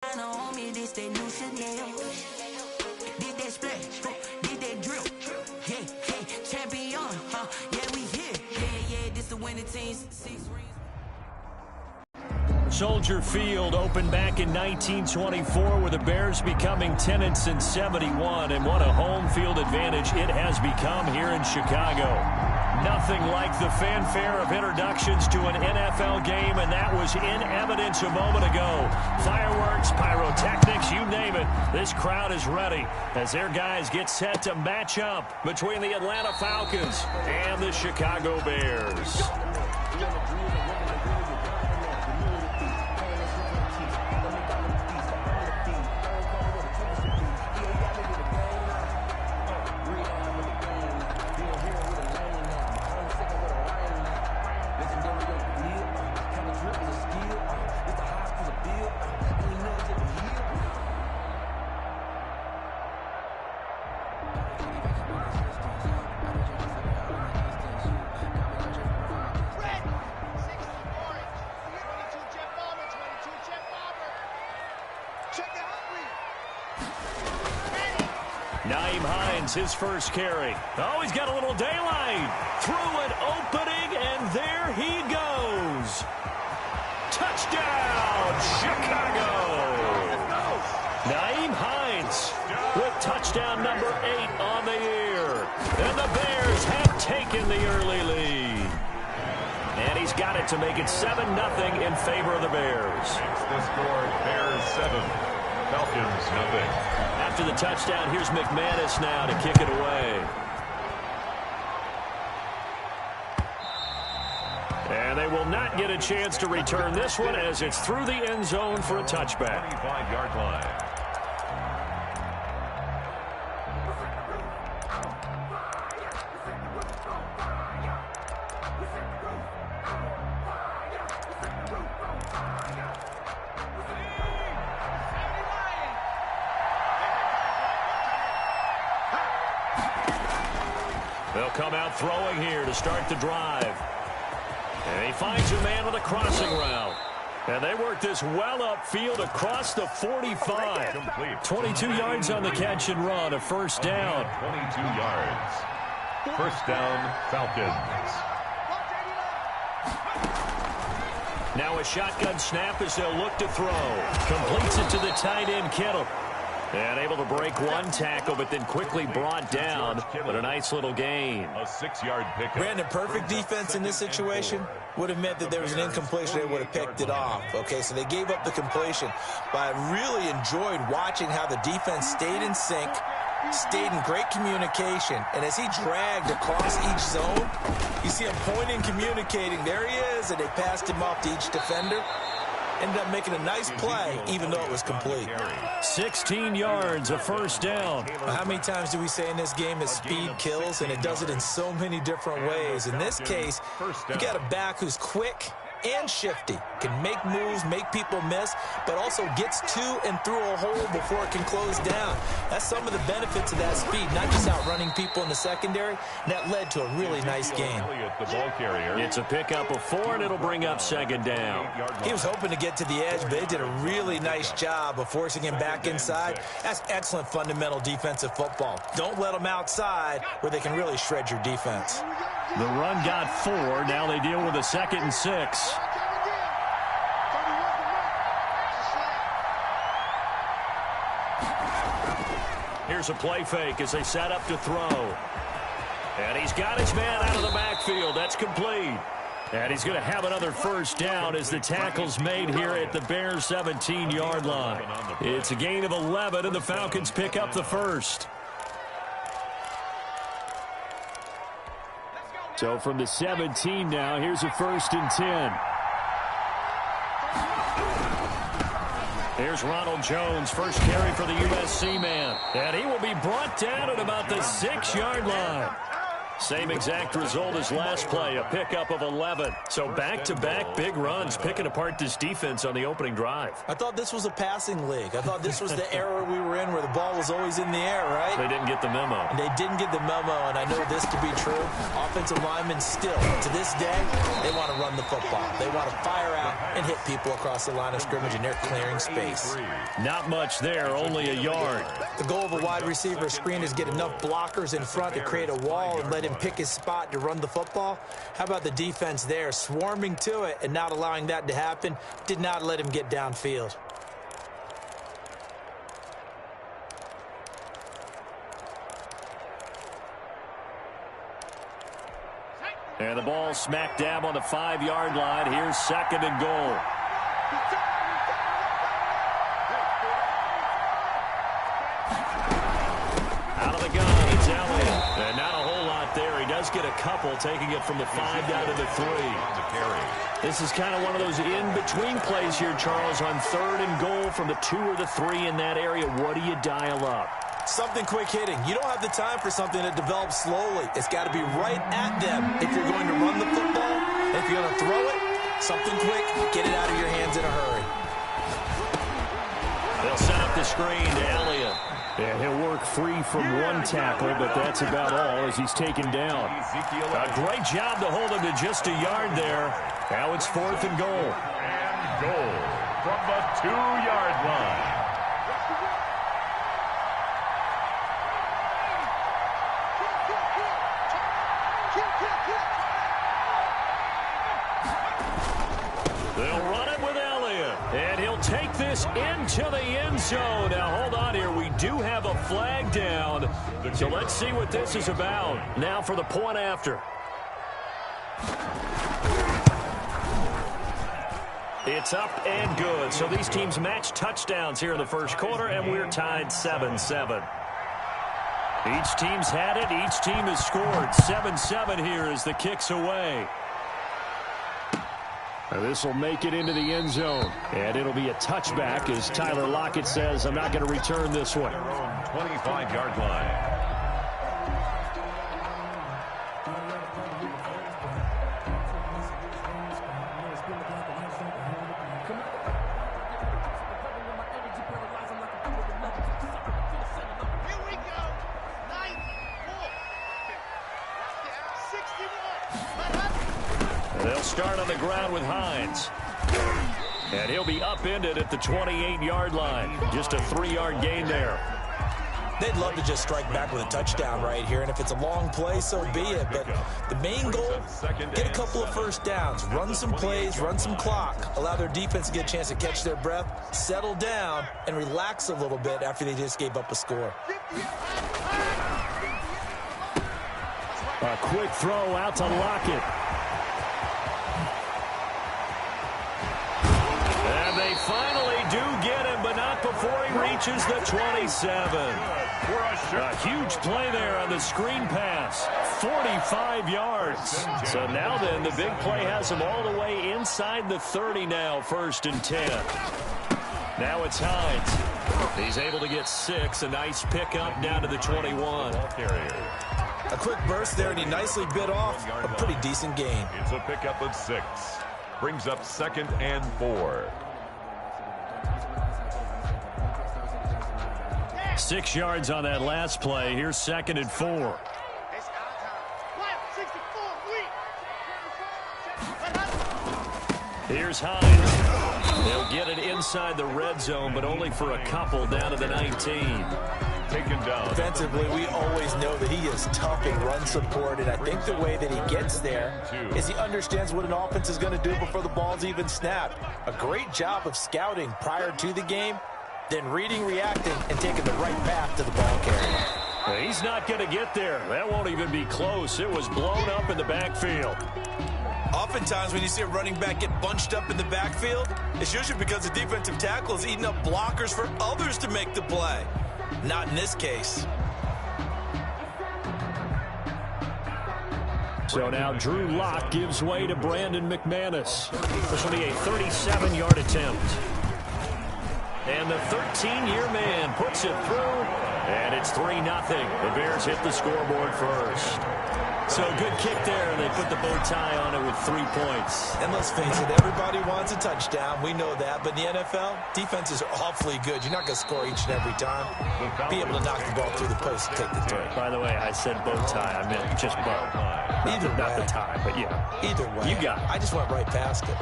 This that new Chanel. Did that splash, did that drill. Yeah, champion, yeah, we here. Yeah, this the winning teams. 6 rings. Soldier Field opened back in 1924 with the Bears becoming tenants in 71, and what a home field advantage it has become here in Chicago. Nothing like the fanfare of introductions to an NFL game, and that was in evidence a moment ago. Fireworks, pyrotechnics, you name it. This crowd is ready as their guys get set to match up between the Atlanta Falcons and the Chicago Bears. His first carry. Oh, he's got a little daylight. Through an opening, and there he goes. Touchdown, Chicago. Naeem Hines with touchdown number 8 on the year. And the Bears have taken the early lead. And he's got it to make it 7-0 in favor of the Bears. The score, Bears 7, Falcons 0. After the touchdown, here's McManus now to kick it away. And they will not get a chance to return this one as it's through the end zone for a touchback. 25-yard line. They'll come out throwing here to start the drive. And he finds a man with a crossing route. And they work this well upfield across the 45. 22 yards on the catch and run, a first down. 22 yards. First down, Falcons. Now a shotgun snap as they'll look to throw. Completes it to the tight end, Kittle. And able to break one tackle, but then quickly brought down. But a nice little gain. A 6-yard pickup. Brandon, perfect defense in this situation would have meant that there was an incompletion. They would have picked it off. Okay, so they gave up the completion. But I really enjoyed watching how the defense stayed in sync, stayed in great communication. And as he dragged across each zone, you see him pointing, communicating. There he is, and they passed him off to each defender. Ended up making a nice play, even though it was complete. 16 yards, a first down. How many times do we say in this game that speed kills, and it does it in so many different ways? In this case, you got a back who's quick and shifty, can make moves, make people miss, but also gets to and through a hole before it can close down. That's some of the benefits of that speed, not just outrunning people in the secondary, and that led to a really nice game. It's a pickup of 4, and it'll bring up second down. He was hoping to get to the edge, but they did a really nice job of forcing him back inside. That's excellent fundamental defensive football. Don't let them outside where they can really shred your defense. The run got 4. Now they deal with a 2nd and 6. Here's a play fake as they set up to throw. And he's got his man out of the backfield. That's complete. And he's going to have another first down as the tackle's made here at the Bears' 17-yard line. It's a gain of 11, and the Falcons pick up the first. So from the 17 now, here's a 1st and 10. Here's Ronald Jones, first carry for the USC man. And he will be brought down at about the 6-yard line. Same exact result as last play, a pickup of 11. So back-to-back big runs, picking apart this defense on the opening drive. I thought this was a passing league. I thought this was the era we were in where the ball was always in the air, right? They didn't get the memo. And they didn't get the memo, and I know this to be true. Offensive linemen still, to this day, they want to run the football. They want to fire out and hit people across the line of scrimmage, and they're clearing space. Not much there, only a yard. The goal of a wide receiver screen is get enough blockers in front to create a wall and let him pick his spot to run the football. How about the defense there, swarming to it and not allowing that to happen? Did not let him get downfield. And the ball smack dab on the 5-yard line. Here's 2nd and goal. Out of the gun, it's Elliott. And not a whole lot there. He does get a couple, taking it from the 5 down to the 3. This is kind of one of those in-between plays here, Charles, on 3rd and goal from the 2 or the 3 in that area. What do you dial up? Something quick hitting. You don't have the time for something that develops slowly. It's got to be right at them if you're going to run the football. And if you're going to throw it, something quick, get it out of your hands in a hurry. They'll set up the screen to Elliott. And he'll work free from one tackle, but that's about all as he's taken down. A great job to hold him to just a yard there. Now it's 4th and goal. And goal from the 2-yard line. They'll run it with Elliott, and he'll take this into the end zone. Now, hold on here. We do have a flag down, so let's see what this is about. Now for the point after. It's up and good. So these teams match touchdowns here in the first quarter, and we're tied 7-7. Each team's had it. Each team has scored. 7-7 here as the kick's away. This will make it into the end zone. And it'll be a touchback as Tyler Lockett says, I'm not going to return this one. 25-yard line. They'll start on the ground with Hines. And he'll be upended at the 28-yard line. Just a 3-yard gain there. They'd love to just strike back with a touchdown right here, and if it's a long play, so be it. But the main goal, get a couple of first downs, run some plays, run some clock, allow their defense to get a chance to catch their breath, settle down, and relax a little bit after they just gave up a score. A quick throw out to Lockett. And they finally do get him, but not before he reaches the 27. A huge play there on the screen pass. 45 yards. So now then, the big play has him all the way inside the 30 now, 1st and 10. Now it's Hines. He's able to get 6. A nice pickup down to the 21. A quick burst there, and he nicely bit off a pretty decent gain. It's a pickup of 6. Brings up 2nd and 4. 6 yards on that last play. Here's 2nd and 4. Here's Hines. They'll get it inside the red zone, but only for a couple down to the 19. Taken down. Defensively, we always know that he is tough in run support, and I think the way that he gets there is he understands what an offense is going to do before the ball's even snapped. A great job of scouting prior to the game, then reading, reacting, and taking the right path to the ball carrier. He's not going to get there. That won't even be close. It was blown up in the backfield. Oftentimes when you see a running back get bunched up in the backfield, it's usually because the defensive tackle is eating up blockers for others to make the play. Not in this case. So now Drew Lock gives way to Brandon McManus. This will be a 37-yard attempt. And the 13-year man puts it through, and it's 3-0. The Bears hit the scoreboard first. So good kick there, and they put the bow tie on it with 3 points. And let's face it, everybody wants a touchdown. We know that. But in the NFL, defenses are awfully good. You're not going to score each and every time. Be able to knock the ball through the post and take the throw. By the way, I said bow tie. I meant just bow. Either way. Not the tie, but yeah. Either way. You got it. I just went right past it.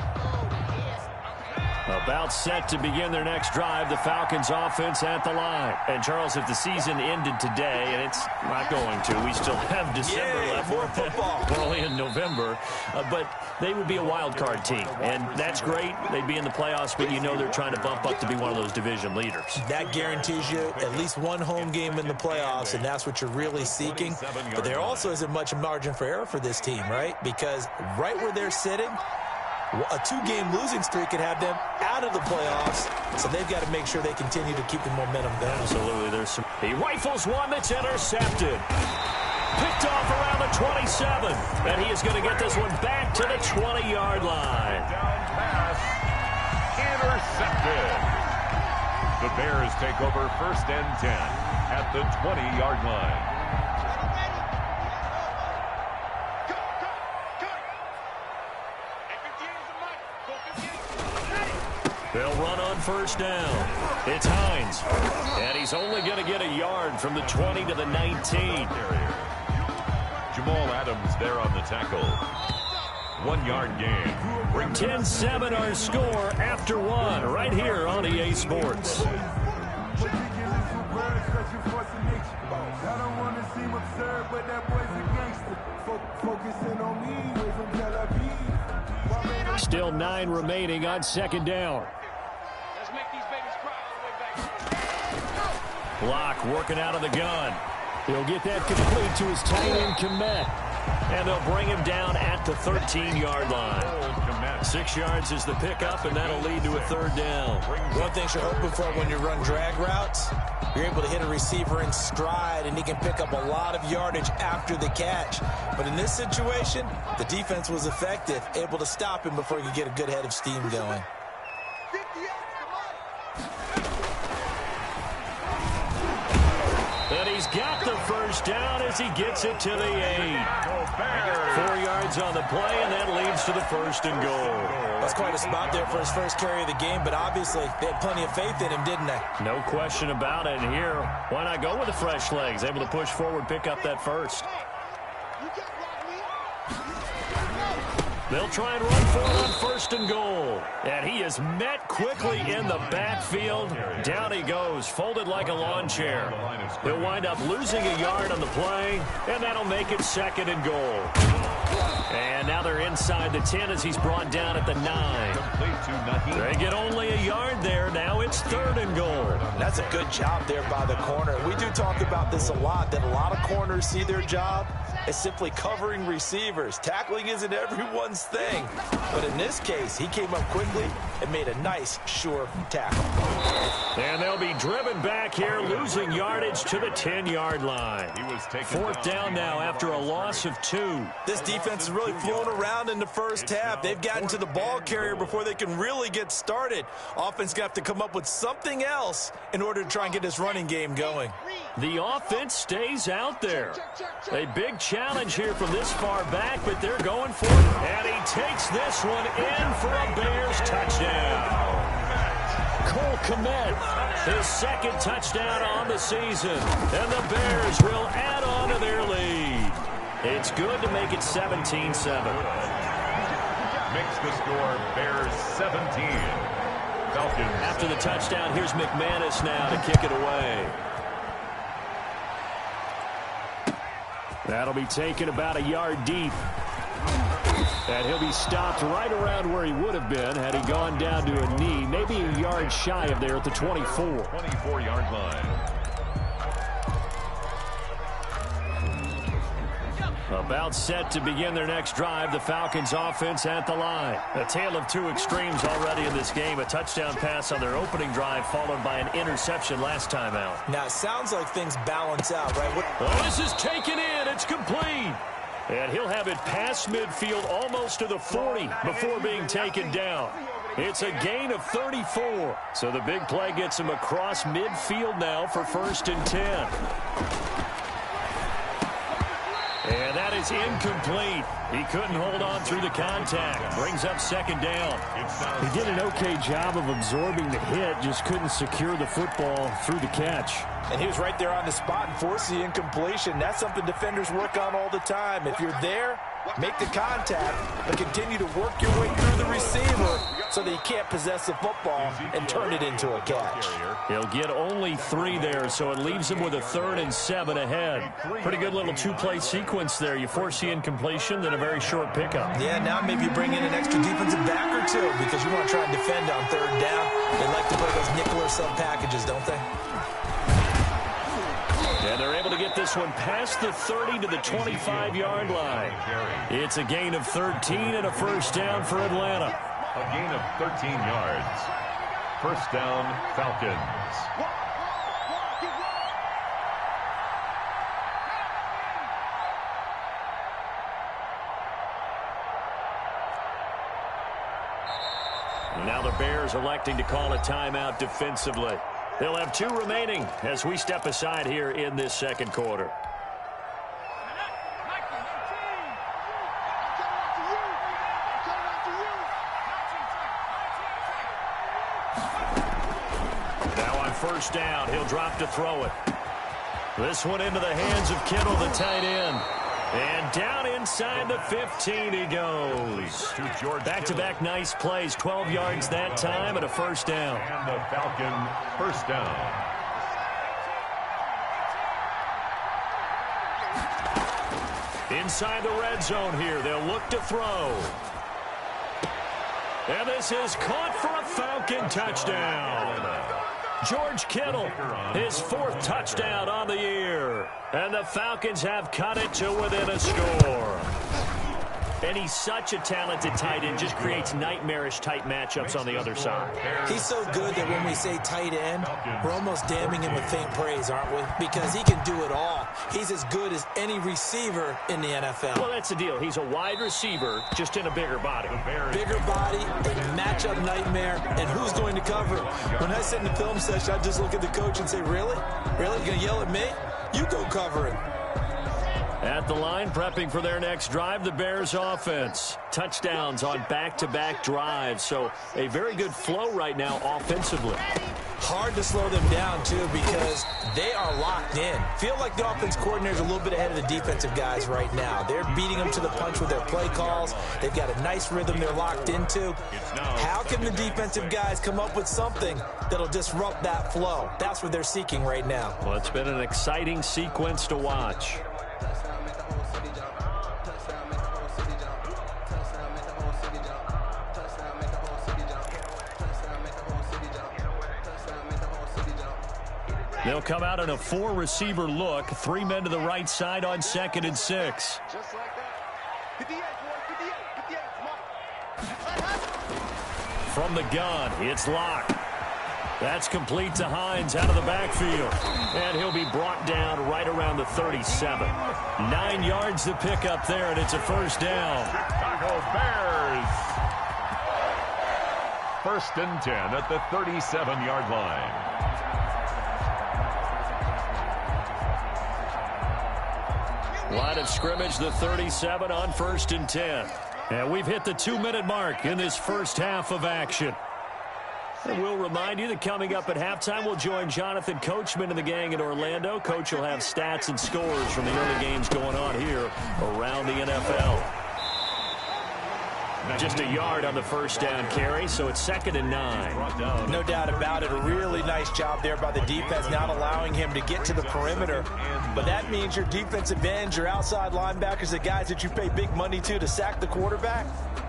About set to begin their next drive, the Falcons offense at the line. And, Charles, if the season ended today, and it's not going to, we still have December left. More football. We're only in November. But they would be a wild card team, and that's great. They'd be in the playoffs, but you know they're trying to bump up to be one of those division leaders. That guarantees you at least one home game in the playoffs, and that's what you're really seeking. But there also isn't much margin for error for this team, right? Because right where they're sitting, a two-game losing streak could have them out of the playoffs, so they've got to make sure they continue to keep the momentum going. Absolutely. He rifles one that's intercepted. Picked off around the 27, and he is going to get this one back to the 20-yard line. Down pass, intercepted. The Bears take over 1st and 10 at the 20-yard line. They'll run on 1st down. It's Hines. And he's only going to get a yard from the 20 to the 19. Jamal Adams there on the tackle. 1-yard gain. 10-7 our score after 1 right here on EA Sports. Still 9 remaining on 2nd down. Let's make these babies cry all the way back. Block working out of the gun. He'll get that complete to his tight end, Komet. And they'll bring him down at the 13-yard line. 6 yards is the pickup, and that'll lead to a 3rd down. One thing you're hoping for when you run drag routes, you're able to hit a receiver in stride, and he can pick up a lot of yardage after the catch. But in this situation, the defense was effective, able to stop him before he could get a good head of steam going. And he's got the 1st down as he gets it to the 8. 4 yards on the play, and that leads to the 1st and goal. That's quite a spot there for his first carry of the game, but obviously they had plenty of faith in him, didn't they? No question about it. And here, why not go with the fresh legs? Able to push forward, pick up that 1st. They'll try and run for it on 1st and goal. And he is met quickly in the backfield. Down he goes, folded like a lawn chair. He'll wind up losing a yard on the play, and that'll make it 2nd and goal. And now they're inside the 10 as he's brought down at the 9. They get only a yard there. Now it's 3rd and goal. That's a good job there by the corner. We do talk about this a lot, that a lot of corners see their job as simply covering receivers. Tackling isn't everyone's thing. But in this case, he came up quickly and made a nice, sure tackle. And they'll be driven back here, losing yardage to the 10-yard line. 4th down now after a loss of 2. This defense is really flown around in the first half. They've gotten to the ball carrier before they can really get started. Offense going to have to come up with something else in order to try and get this running game going. The offense stays out there. A big challenge here from this far back, but they're going for it. And he takes this one in for a Bears touchdown. Cole Komet, his 2nd touchdown on the season. And the Bears will add on to their lead. It's good to make it 17-7. Makes the score Bears 17. Falcons. After the touchdown, here's McManus now to kick it away. That'll be taken about a yard deep. And he'll be stopped right around where he would have been had he gone down to a knee, maybe a yard shy of there at the 24. 24-yard line. About set to begin their next drive, the Falcons offense at the line. A tale of 2 extremes already in this game. A touchdown pass on their opening drive followed by an interception last time out. Now, it sounds like things balance out, right? Oh, this is taken in. It's complete. And he'll have it past midfield almost to the 40 before being taken down. It's a gain of 34. So the big play gets him across midfield now for 1st and 10. And that is incomplete. He couldn't hold on through the contact. Brings up 2nd down. He did an okay job of absorbing the hit, just couldn't secure the football through the catch. And he was right there on the spot and forced the incompletion. That's something defenders work on all the time. If you're there, Make the contact, but continue to work your way through the receiver so that you can't possess the football and turn it into a catch. He'll get only 3 there, so it leaves him with a 3rd and 7 ahead. Pretty good little 2-play sequence there. You force the incompletion, then a very short pickup. Yeah, now maybe you bring in an extra defensive back or 2 because you want to try and defend on 3rd down. They like to play those nickel or sub packages, don't they? And they're able to get this one past the 30 to the 25-yard line. It's a gain of 13 and a first down for Atlanta. A gain of 13 yards. First down, Falcons. Now the Bears electing to call a timeout defensively. They'll have 2 remaining as we step aside here in this second quarter. Now on first down, he'll drop to throw it. This one into the hands of Kittle, the tight end. And down inside the 15 he goes. Back-to-back nice plays, 12 yards that time and a first down. And the Falcon first down. Inside the red zone here, they'll look to throw. And this is caught for a Falcon touchdown. George Kittle, his 4th touchdown on the year. And the Falcons have cut it to within a score. And he's such a talented tight end, just creates nightmarish-type matchups on the other side. He's so good that when we say tight end, we're almost damning him with faint praise, aren't we? Because he can do it all. He's as good as any receiver in the NFL. Well, that's the deal. He's a wide receiver, just in a bigger body. Bigger body, a matchup nightmare, and who's going to cover him? When I sit in the film session, I just look at the coach and say, really? Really? You going to yell at me? You go cover him. At the line, prepping for their next drive, the Bears offense. Touchdowns on back-to-back drives, so a very good flow right now offensively. Hard to slow them down, too, because they are locked in. Feel like the offense coordinator's a little bit ahead of the defensive guys right now. They're beating them to the punch with their play calls. They've got a nice rhythm they're locked into. How can the defensive guys come up with something that'll disrupt that flow? That's what they're seeking right now. Well, it's been an exciting sequence to watch. They'll come out in a 4-receiver look. 3 men to the right side on 2nd and 6. Just like that. 58, boy, 58, come on. From the gun, it's locked. That's complete to Hines out of the backfield. And he'll be brought down right around the 37. 9 yards to pick up there, and it's a first down. Chicago Bears. First and 10 at the 37-yard line. Line of scrimmage, the 37 on 1st and 10. And we've hit the 2-minute mark in this first half of action. And we'll remind you that coming up at halftime, we'll join Jonathan Coachman and the gang in Orlando. Coach will have stats and scores from the early games going on here around the NFL. Just a yard on the first down carry, so it's 2nd and 9. No doubt about it. A really nice job there by the defense, not allowing him to get to the perimeter. But that means your defensive ends, your outside linebackers, the guys that you pay big money to sack the quarterback,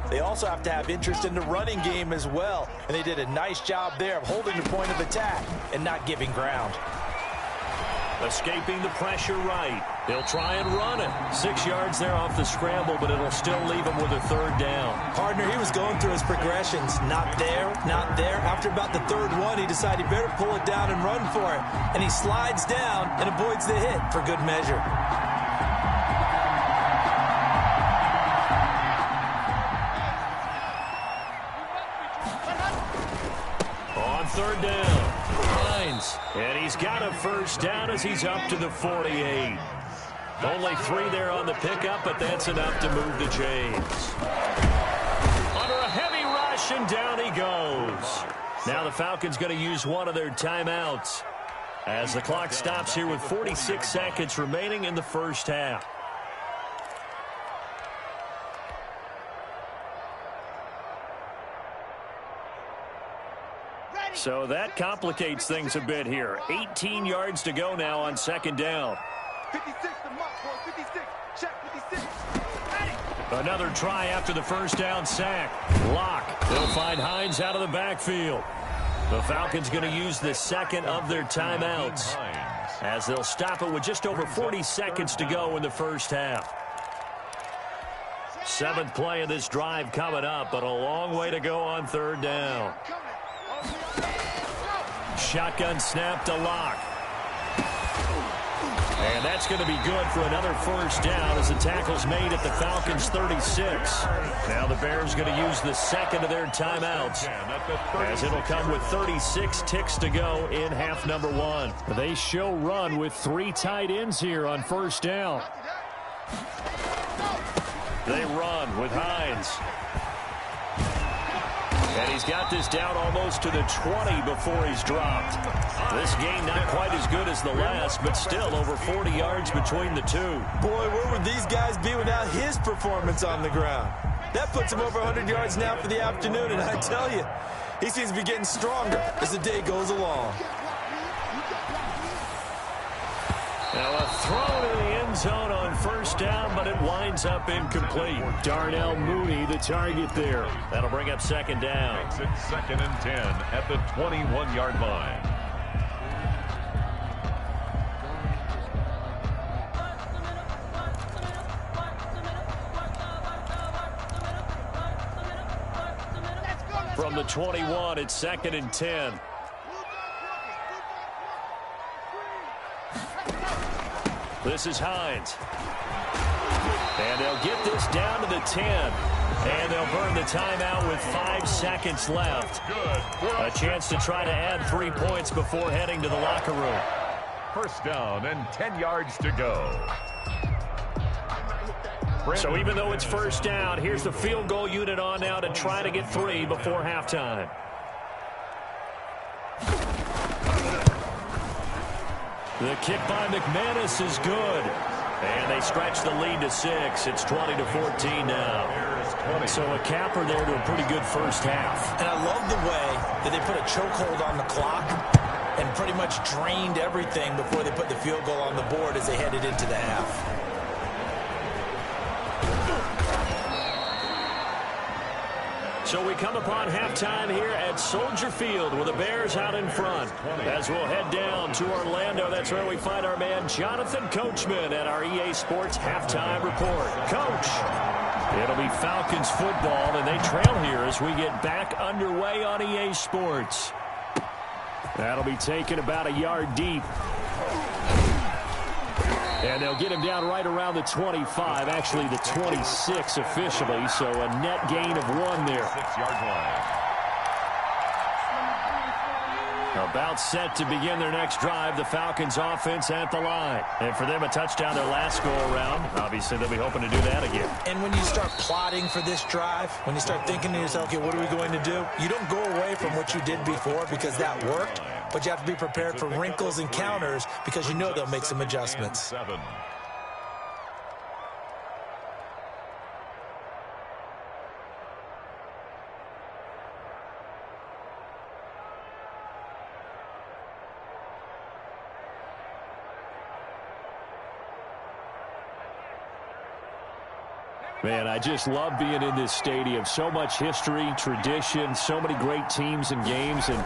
they also have to have interest in the running game as well. And they did a nice job there of holding the point of attack and not giving ground. Escaping the pressure right. They'll try and run it. 6 yards there off the scramble, but it'll still leave him with a 3rd down. Partner, he was going through his progressions. Not there, not there. After about the 3rd one, he decided he better pull it down and run for it. And he slides down and avoids the hit for good measure. On 3rd down. Hines. And he's got a first down as he's up to the 48. Only 3 there on the pickup, but that's enough to move the chains. Under a heavy rush, and down he goes. Now the Falcons going to use one of their timeouts as the clock stops here with 46 seconds remaining in the first half. So that complicates things a bit here. 18 yards to go now on second down. 56 to mark, boy. 56. Check 56. Another try after the first down sack. Lock. They'll find Hines out of the backfield. The Falcons going to use the second of their timeouts as they'll stop it with just over 40 seconds to go in the first half. 7th play of this drive coming up, but a long way to go on third down. Shotgun snap to Lock. And that's going to be good for another first down as the tackle's made at the Falcons' 36. Now the Bears going to use the second of their timeouts as it'll come with 36 ticks to go in half number 1. They show run with 3 tight ends here on first down. They run with Hines. And he's got this down almost to the 20 before he's dropped. This game not quite as good as the last, but still over 40 yards between the two. Boy, where would these guys be without his performance on the ground? That puts him over 100 yards now for the afternoon, and I tell you, he seems to be getting stronger as the day goes along. Now a throw to the end zone on first down, but it winds up incomplete. Darnell Mooney, the target there. That'll bring up second down. Makes it 2nd and 10 at the 21-yard line. From the 21, it's 2nd and 10. This is Hines. And they'll get this down to the 10. And they'll burn the timeout with 5 seconds left. A chance to try to add 3 points before heading to the locker room. First down and 10 yards to go. So even though it's first down, here's the field goal unit on now to try to get 3 before halftime. The kick by McManus is good. And they stretch the lead to 6. It's 20-14 now. So a capper there to a pretty good first half. And I love the way that they put a chokehold on the clock and pretty much drained everything before they put the field goal on the board as they headed into the half. So we come upon halftime here at Soldier Field with the Bears out in front. As we'll head down to Orlando, that's where we find our man Jonathan Coachman at our EA Sports Halftime Report. Coach, it'll be Falcons football, and they trail here as we get back underway on EA Sports. That'll be taken about a yard deep. And they'll get him down right around the 25, actually the 26 officially, so a net gain of 1 there. 6-yard line. About set to begin their next drive, the Falcons offense at the line. And for them, a touchdown their last go-around. Obviously, they'll be hoping to do that again. And when you start plotting for this drive, when you start thinking to yourself, okay, what are we going to do? You don't go away from what you did before because that worked, but you have to be prepared for wrinkles and counters because you know they'll make some adjustments. Man, I just love being in this stadium. So much history, tradition, so many great teams and games, and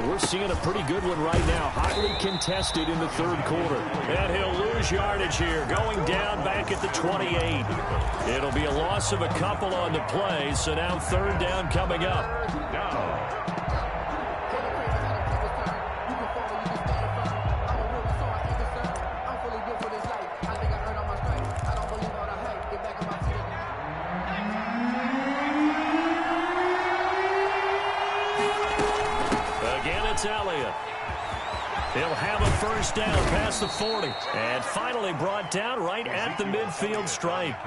we're seeing a pretty good one right now. Highly contested in the third quarter. And he'll lose yardage here, going down back at the 28. It'll be a loss of a couple on the play, so now third down coming up. Elliott. He'll have a first down past the 40. And finally brought down right at the midfield stripe.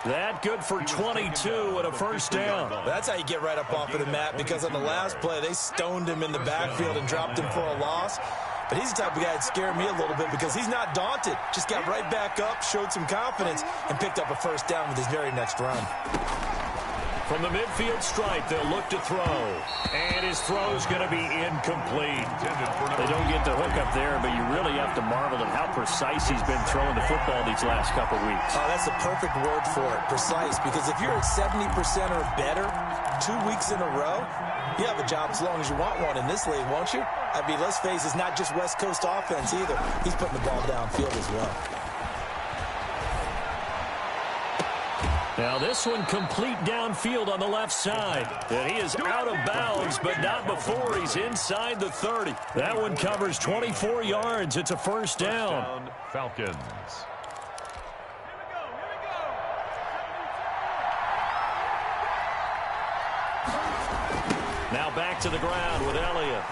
That good for 22 and a first down. That's how you get right up off of the mat, because on the last play, they stoned him in the backfield and dropped him for a loss. But he's the type of guy that scared me a little bit because he's not daunted. Just got right back up, showed some confidence, and picked up a first down with his very next run. From the midfield stripe, they'll look to throw. And his throw's going to be incomplete. They don't get the hook up there, but you really have to marvel at how precise he's been throwing the football these last couple weeks. Oh, that's a perfect word for it, precise, because if you're at 70% or better 2 weeks in a row, you have a job as long as you want one in this league, won't you? I mean, let's face it, it's not just West Coast offense either. He's putting the ball downfield as well. Now this one complete downfield on the left side. And he is out of bounds, but not before he's inside the 30. That one covers 24 yards. It's a first down. Falcons. Now back to the ground with Elliott.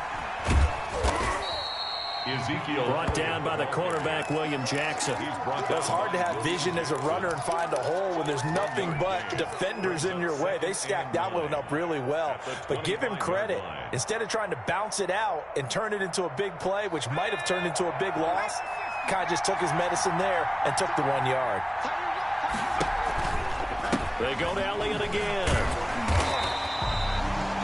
Ezekiel. Brought down by the cornerback, William Jackson. It's hard to have vision as a runner and find a hole when there's nothing but defenders in your way. They stacked that one up really well. But give him credit. Instead of trying to bounce it out and turn it into a big play, which might have turned into a big loss, kind of just took his medicine there and took the 1 yard. They go to Elliott again.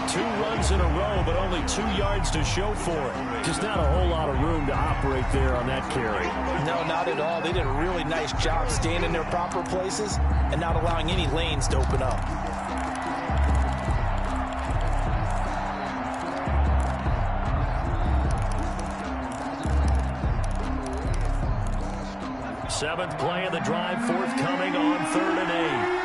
2 runs in a row, but only 2 yards to show for it. Just not a whole lot of room to operate there on that carry. No, not at all. They did a really nice job staying in their proper places and not allowing any lanes to open up. Seventh play of the drive forthcoming on 3rd and 8.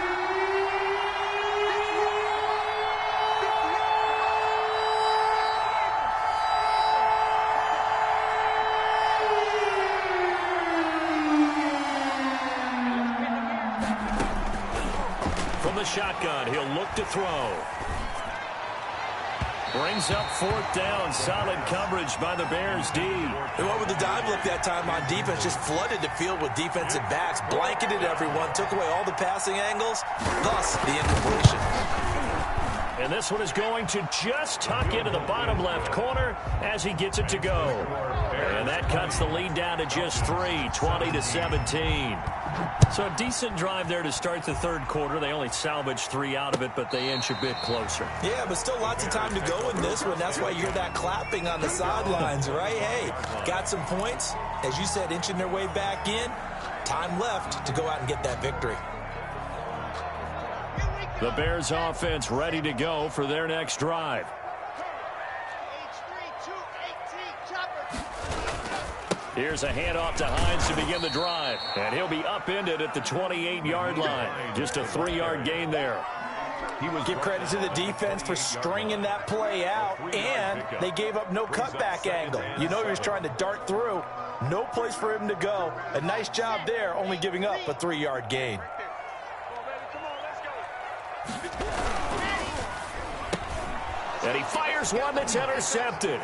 Shotgun, he'll look to throw. Brings up 4th down. Solid coverage by the Bears D. They went with the dime look that time on defense. Just flooded the field with defensive backs. Blanketed everyone. Took away all the passing angles. Thus, the incompletion. And this one is going to just tuck into the bottom left corner as he gets it to go. And that cuts the lead down to just 3, 20-17. So a decent drive there to start the 3rd quarter. They only salvaged 3 out of it, but they inch a bit closer. Yeah, but still lots of time to go in this one. That's why you hear that clapping on the sidelines, right? Hey, got some points. As you said, inching their way back in. Time left to go out and get that victory. The Bears offense ready to go for their next drive. Here's a handoff to Hines to begin the drive. And he'll be upended at the 28-yard line. Just a 3-yard gain there. Give credit to the defense for stringing that play out, and they gave up no cutback angle. You know he was trying to dart through. No place for him to go. A nice job there, only giving up a 3-yard gain. And he fires one that's intercepted.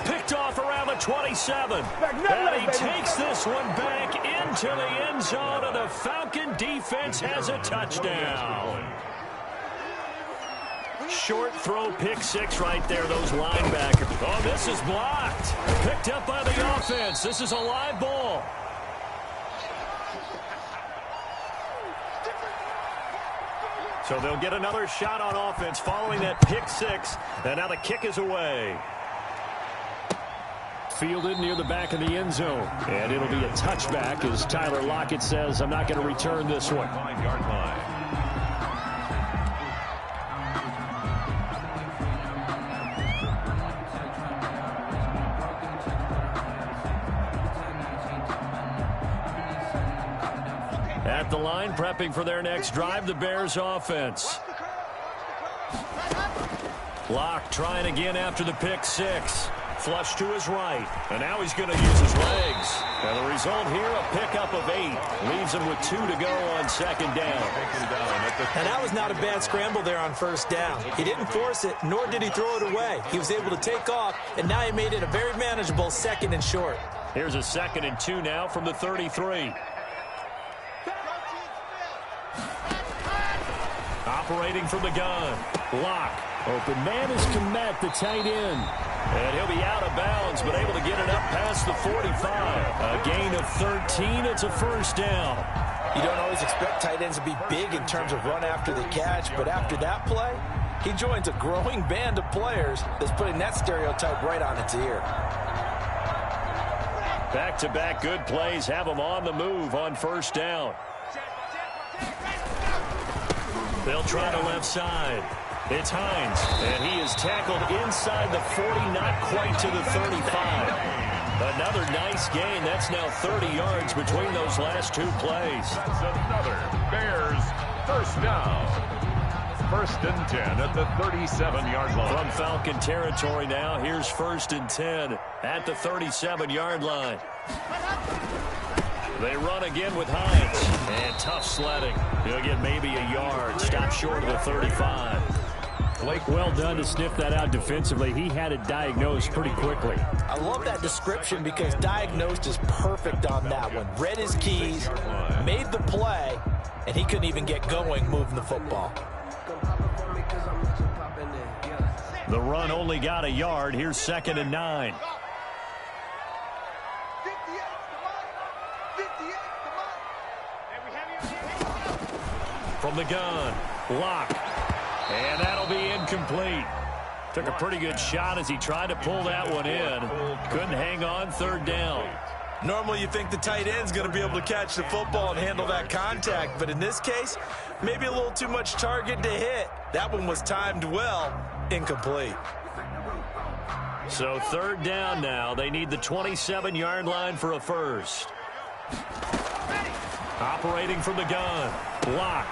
Picked off around the 27. And he takes this one back into the end zone, and the Falcon defense has a touchdown. Short throw, pick 6 right there, those linebackers. Oh, this is blocked. Picked up by the offense. This is a live ball. So they'll get another shot on offense following that pick 6. And now the kick is away. Fielded near the back of the end zone. And it'll be a touchback as Tyler Lockett says, I'm not going to return this one. 9-yard line. At the line, prepping for their next drive, the Bears offense. Locke trying again after the pick 6. Flush to his right. And now he's going to use his legs. And the result here, a pickup of 8. Leaves him with 2 to go on 2nd down. And that was not a bad scramble there on 1st down. He didn't force it, nor did he throw it away. He was able to take off, and now he made it a very manageable 2nd and short. Here's a 2nd and 2 now from the 33. Operating from the gun. Locke. Open man is Komet, the tight end. And he'll be out of bounds, but able to get it up past the 45. A gain of 13. It's a 1st down. You don't always expect tight ends to be big in terms of run after the catch, but after that play, he joins a growing band of players that's putting that stereotype right on its ear. Back-to-back good plays have him on the move on first down. They'll try the left side. It's Hines, and he is tackled inside the 40, not quite to the 35. Another nice gain. That's now 30 yards between those last two plays. That's another Bears first down. First and 10 at the 37-yard line. From Falcon territory now, here's first and 10 at the 37-yard line. They run again with Hines. And tough sledding. He'll get maybe a yard. Stop short of the 35. Blake, well done to sniff that out defensively. He had it diagnosed pretty quickly. I love that description because diagnosed is perfect on that one. Read his keys, made the play, and he couldn't even get going moving the football. The run only got a yard. Here's second and 9. From the gun, Locke. And that'll be incomplete. Took a pretty good shot as he tried to pull that one in. Couldn't hang on, third down. Normally you think the tight end's going to be able to catch the football and handle that contact, but in this case, maybe a little too much target to hit. That one was timed well, incomplete. So third down now. They need the 27-yard line for a first. Operating from the gun, Locke.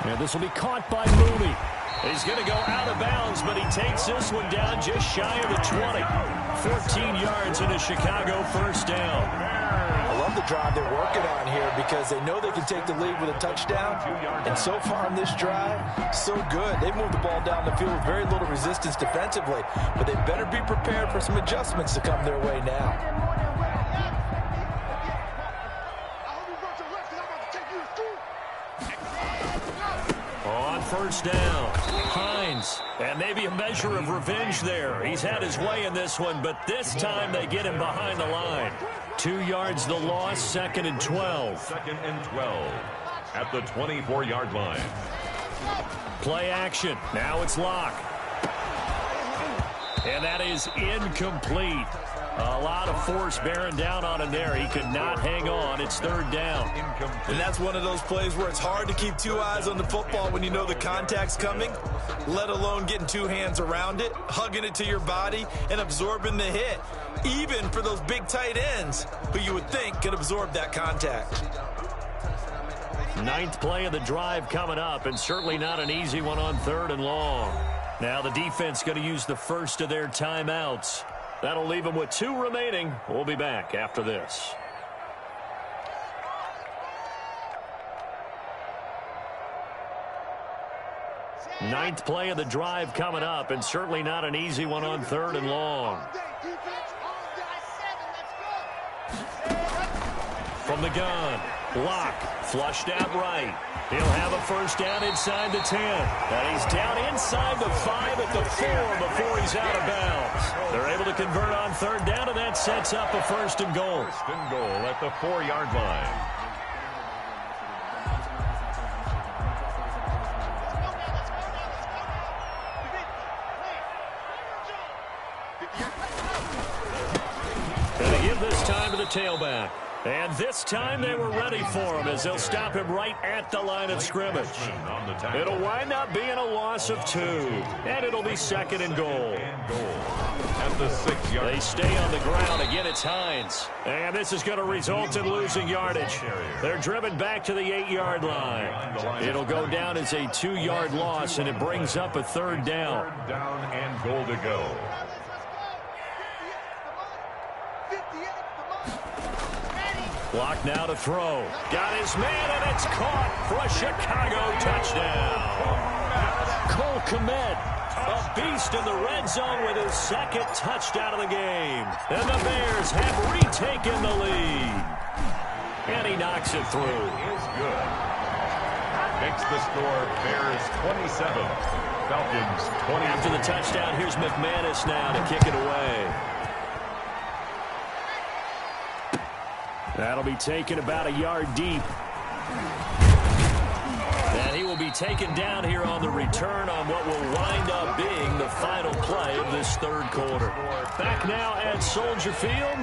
And this will be caught by Mooney. He's going to go out of bounds, but he takes this one down just shy of the 20. 14 yards in a Chicago first down. I love the drive they're working on here because they know they can take the lead with a touchdown. And so far on this drive, so good. They've moved the ball down the field with very little resistance defensively, but they better be prepared for some adjustments to come their way now. On first down, Hines, and maybe a measure of revenge there. He's had his way in this one, but this time they get him behind the line. 2 yards the loss, second and 12. Second and 12 at the 24-yard line. Play action. Now it's Locke. And that is incomplete. A lot of force bearing down on him there. He could not hang on. It's third down. And that's one of those plays where it's hard to keep two eyes on the football when you know the contact's coming, let alone getting two hands around it, hugging it to your body, and absorbing the hit, even for those big tight ends who you would think could absorb that contact. Ninth play of the drive coming up, and certainly not an easy one on third and long. Now the defense going to use the first of their timeouts. That'll leave them with 2 remaining. We'll be back after this. Ninth play of the drive coming up, and certainly not an easy one on third and long. From the gun, Locke, flushed out right. He'll have a first down inside the 10. And he's down inside the 5 at the 4 before he's out of bounds. They're able to convert on third down, and that sets up a first and goal. First and goal at the 4-yard line. And they give this time to the tailback. And this time they were ready for him as they'll stop him right at the line of scrimmage. It'll wind up being a loss of 2. And it'll be second and goal. At the 6-yard. They stay on the ground. Again, it's Hines. And this is going to result in losing yardage. They're driven back to the 8-yard line. It'll go down as a 2-yard loss, and it brings up a third down. Third down and goal to go. Block now to throw. Got his man, and it's caught for a Chicago touchdown. Cole Kmet, a beast in the red zone with his second touchdown of the game. And the Bears have retaken the lead. And he knocks it through. Is good. Makes the score Bears 27, Falcons 20. After the touchdown, here's McManus now to kick it away. That'll be taken about a yard deep. And he will be taken down here on the return on what will wind up being the final play of this third quarter. Back now at Soldier Field.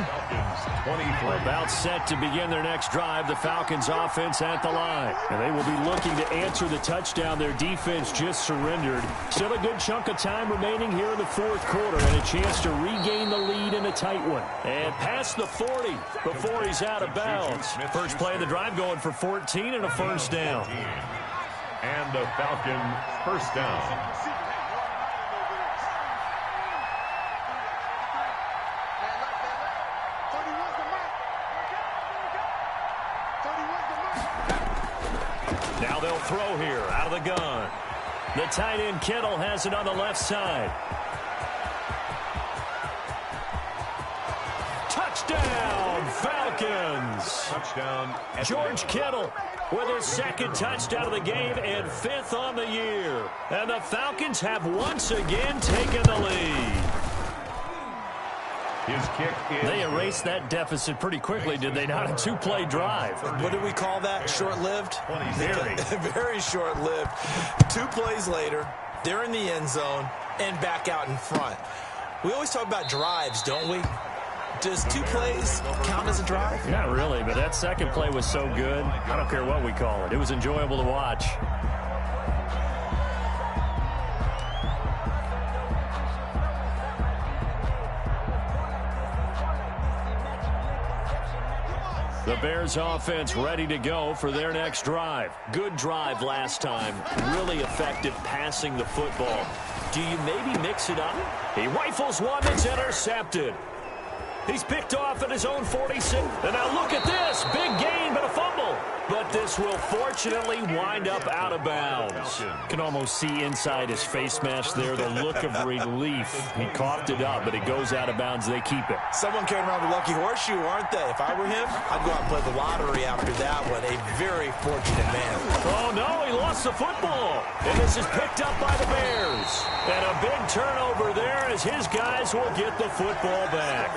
About set to begin their next drive. The Falcons offense at the line. And they will be looking to answer the touchdown their defense just surrendered. Still a good chunk of time remaining here in the fourth quarter and a chance to regain the lead in a tight one. And past the 40 before he's out of bounds. First play of the drive going for 14 and a first down. And the Falcons first down. Now they'll throw here out of the gun. The tight end Kittle has it on the left side. Touchdown, Falcons! Touchdown. George Kittle with his second touchdown of the game and fifth on the year. And the Falcons have once again taken the lead. His kick is They erased that deficit pretty quickly, did they not? A two-play drive. What do we call that? Short-lived? Very. Very short-lived. 2 plays later, they're in the end zone and back out in front. We always talk about drives, don't we? Does 2 plays count as a drive? Not really, but that second play was so good. I don't care what we call it. It was enjoyable to watch. The Bears offense ready to go for their next drive. Good drive last time. Really effective passing the football. Do you maybe mix it up? He rifles one that's intercepted. He's picked off at his own 46. And now look at this. Big gain, but a fumble. But this will fortunately wind up out of bounds. Can almost see inside his face mask there the look of relief. He coughed it up, but it goes out of bounds. They keep it. Someone carrying around the lucky horseshoe, aren't they? If I were him, I'd go out and play the lottery after that one. A very fortunate man. Oh, no, he lost the football. And this is picked up by the Bears. And a big turnover there as his guys will get the football back.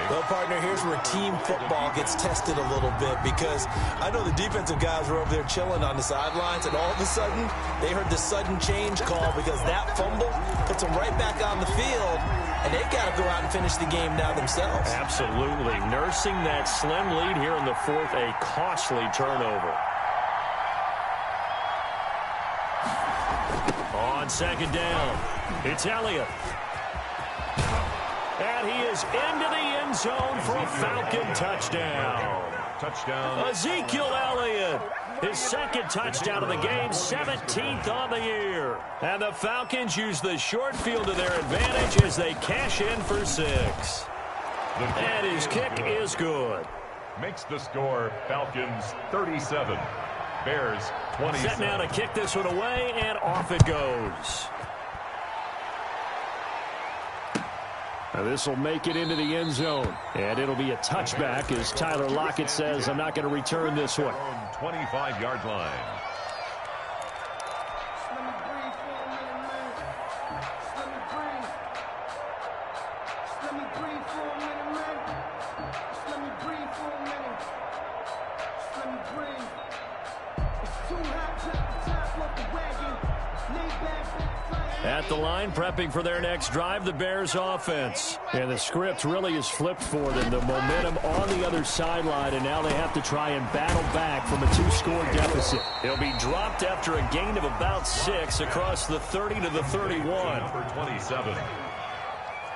Well, partner, here's where team football gets tested a little bit because I know the defensive guys were over there chilling on the sidelines, and all of a sudden, they heard the sudden change call because that fumble puts them right back on the field, and they've got to go out and finish the game now themselves. Absolutely. Nursing that slim lead here in the fourth, a costly turnover. On second down, it's Elliott. And he is into the end zone for a Falcon touchdown. touchdown. Ezekiel Elliott, his second touchdown of the game, 17th on the year. And the Falcons use the short field to their advantage as they cash in for 6. And his kick is good. Makes the score Falcons 37, Bears 27. Set now to kick this one away, and off it goes. Now this will make it into the end zone, and it'll be a touchback as Tyler Lockett says, I'm not going to return this one. 25-yard line. At the line, prepping for their next drive, the Bears offense. And the script really is flipped for them. The momentum on the other sideline, and now they have to try and battle back from a 2-score deficit. He'll be dropped after a gain of about 6 across the 30 to the 31. Number 27.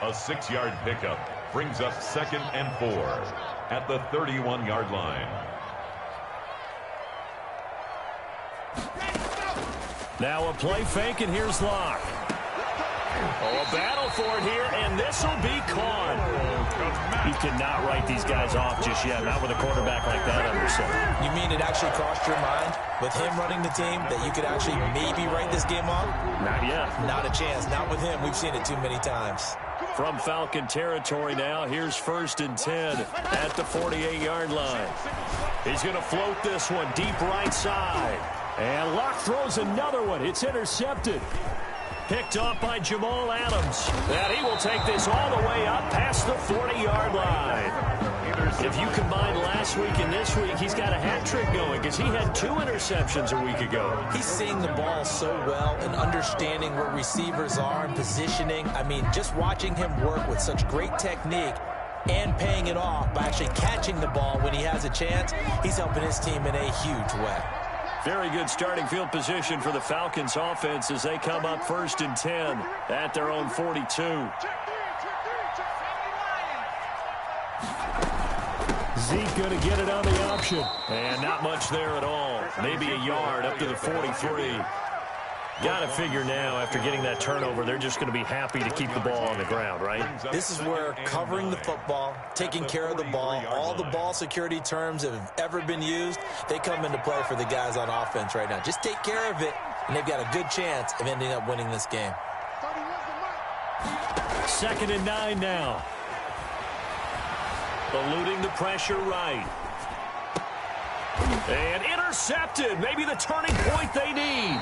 A 6-yard pickup brings up 2nd and 4 at the 31-yard line. Now a play fake, and here's Locke. Oh, a battle for it here, and this will be caught. You cannot write these guys off just yet, not with a quarterback like that under center. You mean it actually crossed your mind with him running the team that you could actually maybe write this game off? Not yet. Not a chance. Not with him. We've seen it too many times. From Falcon territory now, here's 1st and 10 at the 48-yard line. He's going to float this one deep right side. And Locke throws another one. It's intercepted. Picked off by Jamal Adams. And he will take this all the way up past the 40-yard line. If you combine last week and this week, he's got a hat trick going because he had 2 interceptions a week ago. He's seeing the ball so well and understanding where receivers are and positioning. I mean, just watching him work with such great technique and paying it off by actually catching the ball when he has a chance, he's helping his team in a huge way. Very good starting field position for the Falcons offense as they come up 1st and 10 at their own 42. Zeke going to get it on the option. And not much there at all. Maybe a yard up to the 43. Got to figure now, after getting that turnover, they're just going to be happy to keep the ball on the ground, right? This is where covering the football, taking care of the ball, all the ball security terms that have ever been used, they come into play for the guys on offense right now. Just take care of it, and they've got a good chance of ending up winning this game. 2nd and 9 now. Eluding the pressure right. And intercepted. Maybe the turning point they need.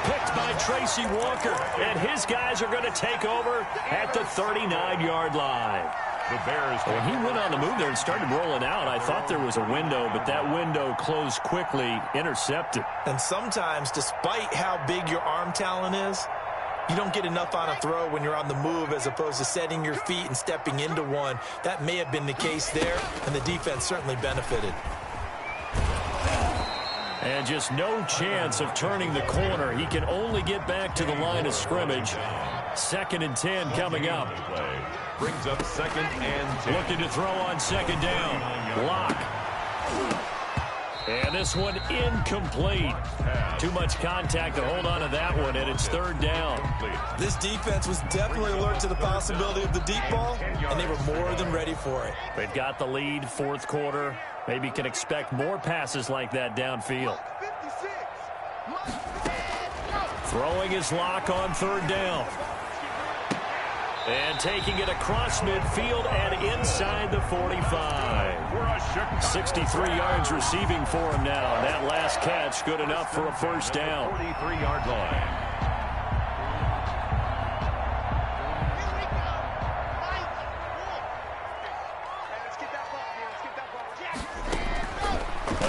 Picked by Tracy Walker. And his guys are going to take over at the 39-yard line. The Bears. When he went on the move there and started rolling out, I thought there was a window, but that window closed quickly, intercepted. And sometimes, despite how big your arm talent is, you don't get enough on a throw when you're on the move as opposed to setting your feet and stepping into one. That may have been the case there, and the defense certainly benefited. And just no chance of turning the corner. He can only get back to the line of scrimmage. 2nd and 10 coming up. Brings up 2nd and 10. Looking to throw on 2nd down. Lock. And this one incomplete. Too much contact to hold on to that one, and it's 3rd down. This defense was definitely alert to the possibility of the deep ball, and they were more than ready for it. They've got the lead, 4th quarter. Maybe can expect more passes like that downfield. Throwing his lock on 3rd down. And taking it across midfield and inside the 45. 63 yards receiving for him now. And that last catch good enough for a 1st down. 43-yard line.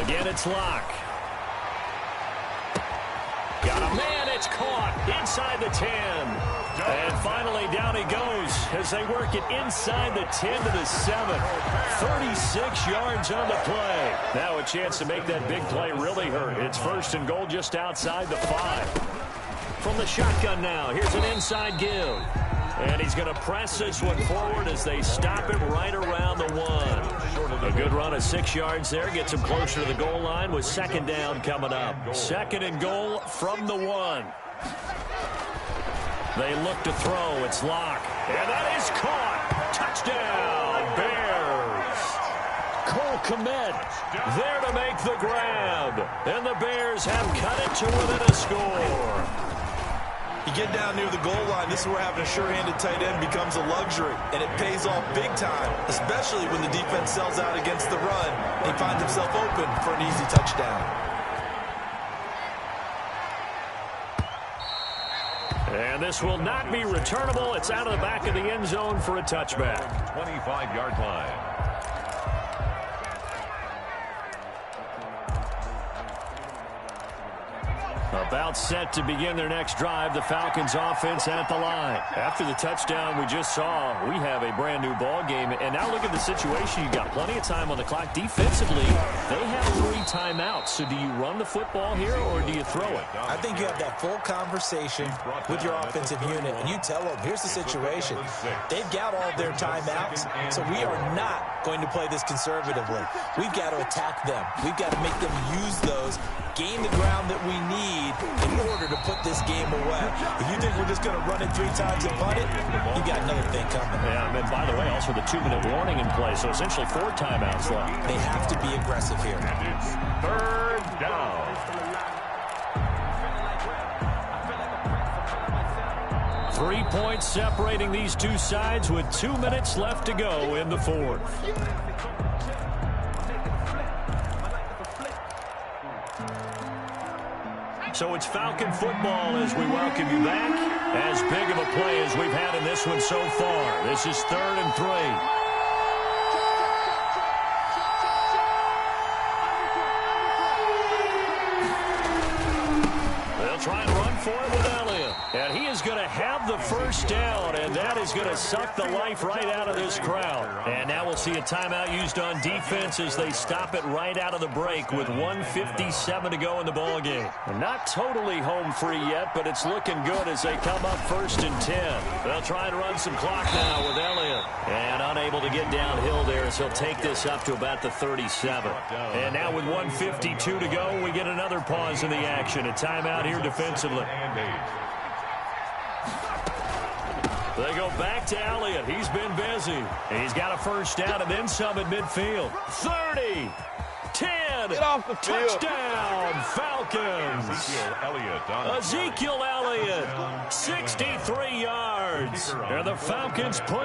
Again, it's Lock. Got a man, it's caught inside the 10. And finally, down he goes as they work it inside the 10 to the 7. 36 yards on the play. Now a chance to make that big play really hurt. It's 1st and goal just outside the 5. From the shotgun now, here's an inside give. And he's going to press this one forward as they stop him right around the 1. A good run of 6 yards there. Gets him closer to the goal line with 2nd down coming up. 2nd and goal from the 1. They look to throw. It's Lock. And that is caught. Touchdown, Bears. Cole Kmet there to make the grab. And the Bears have cut it to within a score. You get down near the goal line, this is where having a sure-handed tight end becomes a luxury, and it pays off big time, especially when the defense sells out against the run, and he finds himself open for an easy touchdown. And this will not be returnable. It's out of the back of the end zone for a touchback. 25-yard line. About set to begin their next drive, the Falcons offense at the line. After the touchdown we just saw, we have a brand new ball game. And now look at the situation. You've got plenty of time on the clock. Defensively, they have 3 timeouts. So do you run the football here or do you throw it? I think you have that full conversation with your offensive unit, and you tell them, here's the situation. They've got all their timeouts, so we are not going to play this conservatively. We've got to attack them. We've got to make them use those, gain the ground that we need in order to put this game away. If you think we're just going to run it 3 times and punt it, you got another thing coming. Yeah, and by the way, also the 2-minute warning in play, so essentially 4 timeouts left. They have to be aggressive here. And it's 3rd down. 3 points separating these two sides with 2 minutes left to go in the 4th. So it's Falcon football as we welcome you back. As big of a play as we've had in this one so far. This is 3rd and 3. for it with Elliott. And he is going to have the first down, and that is going to suck the life right out of this crowd. And now we'll see a timeout used on defense as they stop it right out of the break with 1:57 to go in the ballgame. Not totally home free yet, but it's looking good as they come up 1st and 10. They'll try and run some clock now with Elliott. And unable to get downhill there as he'll take this up to about the 37. And now with 1:52 to go, we get another pause in the action. A timeout here defensively. They go back to Elliott. He's been busy. He's got a first down and then some at midfield. 30, 10, get off the field. Touchdown, Falcons. Ezekiel Elliott, 63 yards. And the Falcons put